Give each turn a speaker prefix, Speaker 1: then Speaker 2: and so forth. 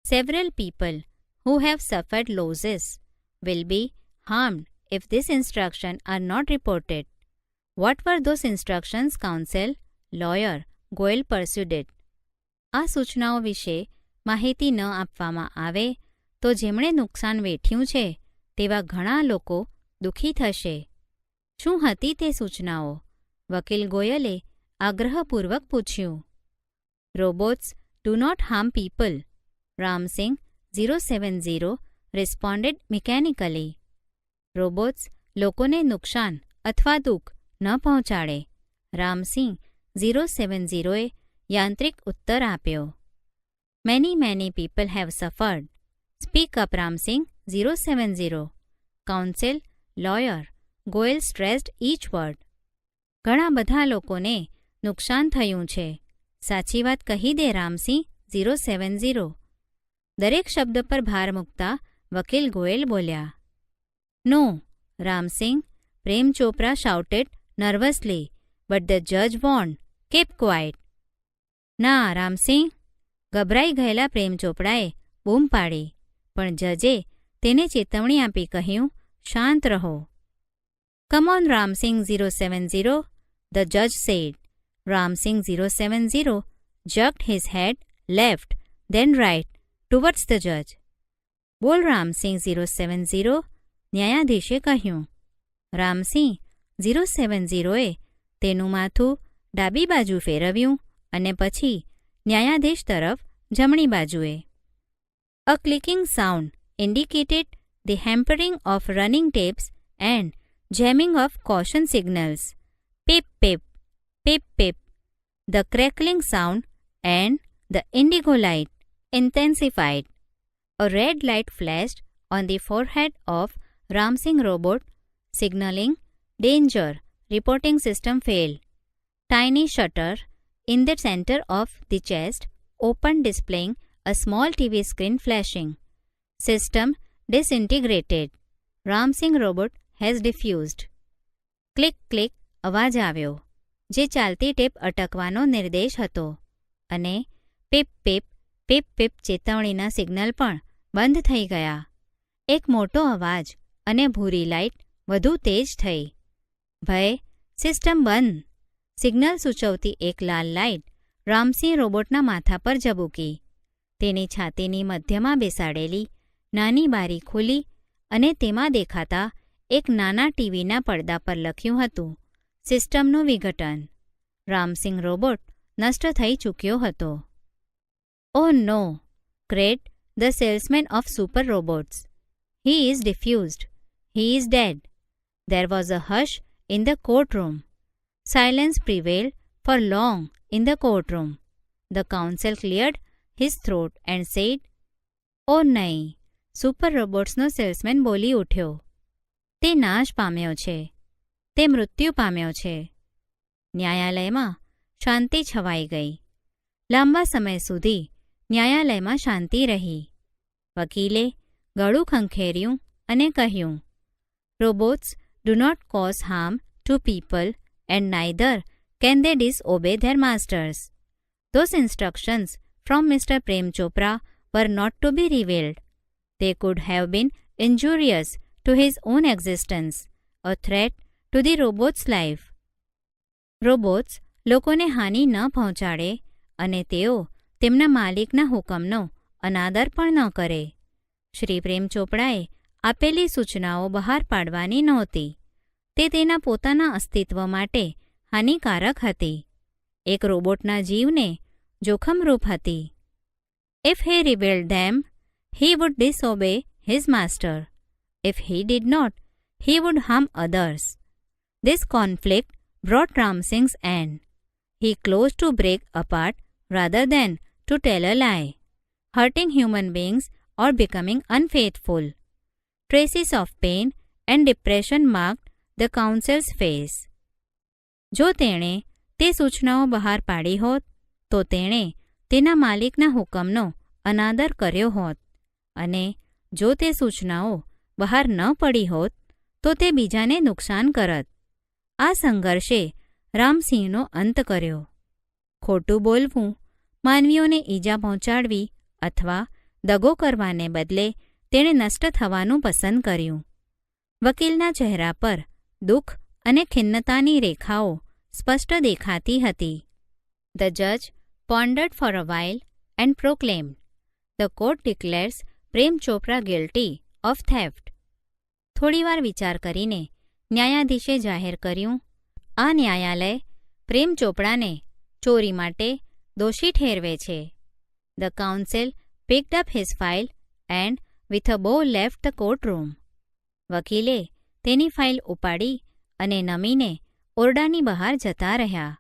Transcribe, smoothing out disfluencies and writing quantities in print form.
Speaker 1: Several people who have suffered losses will be harmed if these instructions are not reported. What were those instructions, counsel? Lawyer Goel pursued it. આ સૂચનાઓ વિશે માહિતી ન આપવામાં આવે તો જેમણે નુકસાન વેઠ્યું છે તેવા ઘણા લોકો દુઃખી થશે. શું હતી તે સૂચનાઓ? વકીલ ગોયલે આગ્રહપૂર્વક પૂછ્યું. Robots do not harm people, Ramsingh 070 responded mechanically. Robots લોકોને નુકસાન અથવા દુઃખ ન પહોંચાડે, રામસિંહ 070એ યાંત્રિક ઉત્તર આપ્યો. Many people have suffered. Speak up Ramsingh 070. Counsel lawyer Goyal stressed each word. ઘણા બધા લોકોને નુકસાન થયું છે. સાચી વાત કહી દે રામસિંહ 070. દરેક શબ્દ પર ભાર મૂકતા વકીલ ગોયલ બોલ્યા. નો, Ramsinh, Prem Chopra shouted નર્વસલી, but the જજ વોર્ન્ડ, કીપ ક્વાઇટ. ના, રામસિંહ, ગભરાઈ ગયેલા પ્રેમ ચોપડાએ બૂમ પાડી, પણ જજે તેને ચેતવણી આપી કહ્યું, શાંત રહો. Come on Ramsingh 070, the judge said. Ramsingh 070 jerked his head left, then right, towards the judge. બોલ રામસિંહ 070, ન્યાયાધીશે કહ્યું. રામસિંહ 070એ તેનું માથું ડાબી બાજુ ફેરવ્યું અને પછી ન્યાયાધીશ તરફ જમણી બાજુએ. A clicking sound indicated the hampering of running tapes and jamming of caution signals. Pip, pip, pip, pip. The crackling sound and the indigo light intensified. A red light flashed on the forehead of Ramsingh robot, signaling danger. Reporting system failed. Tiny shutter in the center of the chest opened, displaying a small TV screen flashing. System disintegrated. Ramsingh robot has diffused. Click click અવાજ આવ્યો, જે ચાલતી tap અટકવાનો નિર્દેશ હતો, અને પીપ પીપ પીપ પીપ ચેતવણીના signal પણ બંધ થઈ ગયા. એક મોટો અવાજ અને ભૂરી લાઇટ વધુ તેજ થઈ. ભય, સિસ્ટમ બંધ. સિગ્નલ સૂચવતી એક લાલ લાઇટ રામસિંહ રોબોટના માથા પર ઝબૂકી. તેની છાતીની મધ્યમાં બેસાડેલી નાની બારી ખુલી અને તેમાં દેખાતા એક નાના ટીવીના પડદા પર લખ્યું હતું, સિસ્ટમનું વિઘટન. રામસિંહ રોબોટ નષ્ટ થઈ ચૂક્યો હતો. Oh no, cred the salesman of super robots. He is defused. He is dead. There was a hush in the courtroom. Silence prevailed for long in the courtroom. The counsel cleared his throat and said, "Oh નહીં, super રોબોટ્સનો salesman બોલી ઉઠ્યો. તે નાશ પામ્યો છે. તે મૃત્યુ પામ્યો છે." ન્યાયાલયમાં શાંતિ છવાઈ ગઈ. લાંબા સમય સુધી ન્યાયાલયમાં શાંતિ રહી. વકીલે ગળું ખંખેર્યું અને કહ્યું, robots do not cause harm to people and neither can they disobey their masters. Those instructions from Mr. Prem Chopra were not to be revealed. They could have been injurious to his own existence, a threat to the robot's life. Robots લોકોને હાનિ ન પહોંચાડે અને તેઓ તેમના માલિકના હુકમનો અનાદર પણ ન કરે. શ્રી પ્રેમ ચોપડાએ આપેલી સૂચનાઓ બહાર પાડવાની નહોતી. તે તેના પોતાના અસ્તિત્વ માટે હાનિકારક હતી. એક રોબોટના જીવને જોખમરૂપ હતી. If he revealed them, he would disobey his master. If he did not, he would harm others. This conflict brought Ramsingh's end. He closed to break apart rather than to tell a lie, hurting human beings or becoming unfaithful. Traces of pain and depression marked the counsel's face. જો તેણે તે સૂચનાઓ બહાર પાડી હોત તો તેણે તેના માલિકના હુકમનો અનાદર કર્યો હોત, અને જો તે સૂચનાઓ બહાર ન પડી હોત તો તે બીજાને નુકસાન કરત. આ સંઘર્ષે રામસિંહનો અંત કર્યો. ખોટું બોલવું, માનવીઓને ઈજા પહોંચાડવી અથવા દગો કરવાને બદલે તેણે નષ્ટ થવાનું પસંદ કર્યું. વકીલના ચહેરા પર દુઃખ અને ખિન્નતાની રેખાઓ સ્પષ્ટ દેખાતી હતી. The judge pondered for a while and proclaimed, "The court declares Prem Chopra guilty of theft." થોડીવાર વિચાર કરીને ન્યાયાધીશે જાહેર કર્યું, આ ન્યાયાલય પ્રેમ ચોપડાને ચોરી માટે દોષી ઠેરવે છે. The counsel picked up his file and with a bow left the courtroom. વકીલે તેની ફાઇલ ઉપાડી અને નમીને ઓરડાની બહાર જતા રહ્યા.